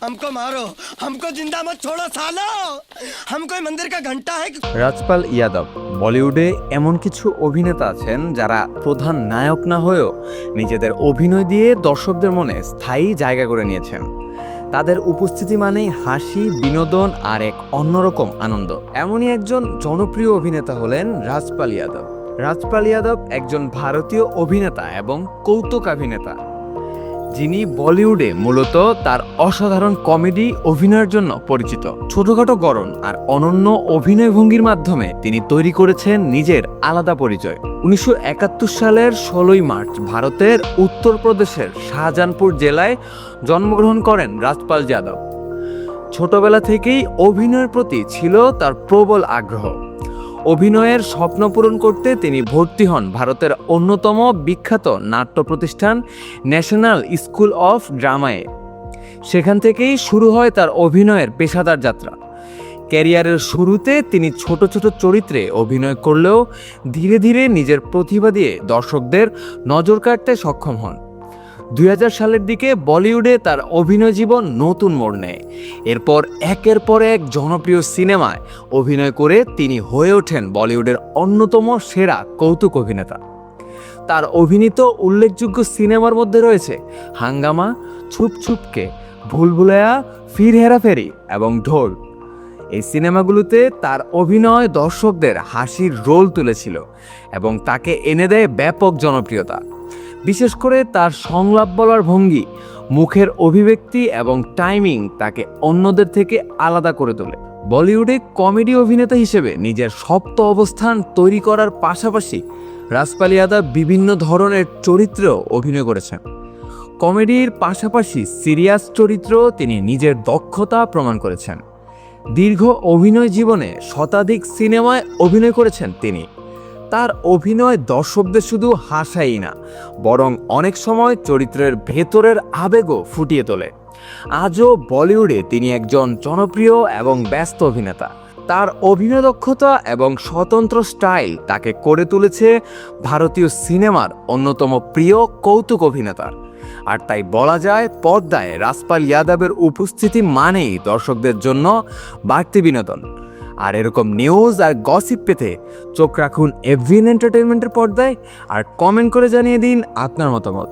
हमको मारो, हमको जिंदा मत छोड़ो सालो। हम कोई मंदिर का घंटा है। রাজপাল ইয়াদব বলিউডে এমন কিছু অভিনেতা আছেন যারা প্রধান নায়ক না হয়েও নিজেদের অভিনয় দিয়ে দর্শকদের মনে স্থায়ী জায়গা করে নিয়েছেন। তাদের উপস্থিতি মানেই হাসি, বিনোদন আর এক অন্যরকম আনন্দ। এমনই একজন জনপ্রিয় অভিনেতা হলেন রাজপাল ইয়াদব। রাজপাল ইয়াদব একজন ভারতীয় অভিনেতা এবং কৌতুকাভিনেতা, যিনি বলিউডে মূলত তার অসাধারণ কমেডি অভিনয়ের জন্য পরিচিত। ছোটখাটো গড়ন আর অনন্য অভিনয় ভঙ্গির মাধ্যমে তিনি তৈরি করেছেন নিজের আলাদা পরিচয়। 1971 সালের 16ই মার্চ ভারতের উত্তরপ্রদেশের শাহজাহানপুর জেলায় জন্মগ্রহণ করেন রাজপাল যাদব। ছোটবেলা থেকেই অভিনয়ের প্রতি ছিল তার প্রবল আগ্রহ। অভিনয়ের স্বপ্ন পূরণ করতে তিনি ভর্তি হন ভারতের অন্যতম বিখ্যাত নাট্য প্রতিষ্ঠান ন্যাশনাল স্কুল অফ ড্রামায়। সেখান থেকেই শুরু হয় তার অভিনয়ের পেশাদার যাত্রা। ক্যারিয়ারের শুরুতে তিনি ছোট ছোট চরিত্রে অভিনয় করলেও ধীরে ধীরে নিজের প্রতিভা দিয়ে দর্শকদের নজর কাড়তে সক্ষম হন। 2000 সালের দিকে বলিউডে তার অভিনয় জীবন নতুন মোড় নেয়। এরপর একের পর এক জনপ্রিয় সিনেমায় অভিনয় করে তিনি হয়ে ওঠেন বলিউডের অন্যতম সেরা কৌতুক অভিনেতা। তার অভিনীত উল্লেখযোগ্য সিনেমার মধ্যে রয়েছে হাঙ্গামা, ছুপ ছুপকে, ভুল ভুলাইয়া, ফির হেরাফেরি এবং ঢোল। এই সিনেমাগুলোতে তার অভিনয় দর্শকদের হাসির রোল তুলেছিল এবং তাকে এনে দেয় ব্যাপক জনপ্রিয়তা। বিশেষ করে তার সংলাপ বলার ভঙ্গি, মুখের অভিব্যক্তি এবং টাইমিং তাকে অন্যদের থেকে আলাদা করে তোলে। বলিউডে কমেডি অভিনেতা হিসেবে নিজের শক্ত অবস্থান তৈরি করার পাশাপাশি রাজপাল ইয়াদব বিভিন্ন ধরনের চরিত্রেও অভিনয় করেছেন। কমেডির পাশাপাশি সিরিয়াস চরিত্রেও তিনি নিজের দক্ষতা প্রমাণ করেছেন। দীর্ঘ অভিনয় জীবনে শতাধিক সিনেমায় অভিনয় করেছেন তিনি। তার অভিনয় দর্শকদের শুধু হাসাই না, বরং অনেক সময় চরিত্রের ভেতরের আবেগও ফুটিয়ে তোলে। আজও বলিউডে তিনি একজন জনপ্রিয় এবং ব্যস্ত অভিনেতা। তার অভিনয় দক্ষতা এবং স্বতন্ত্র স্টাইল তাকে করে তুলেছে ভারতীয় সিনেমার অন্যতম প্রিয় কৌতুক অভিনেতা। আর তাই বলা যায়, পর্দায় রাজপাল ইয়াদবের উপস্থিতি মানেই দর্শকদের জন্য বাড়তি বিনোদন। আর এরকম নিউজ আর গসিপ পেতে চোখ রাখুন এভিএন এন্টারটেইনমেন্টের পর্দায়, আর কমেন্ট করে জানিয়ে দিন আপনার মতামত।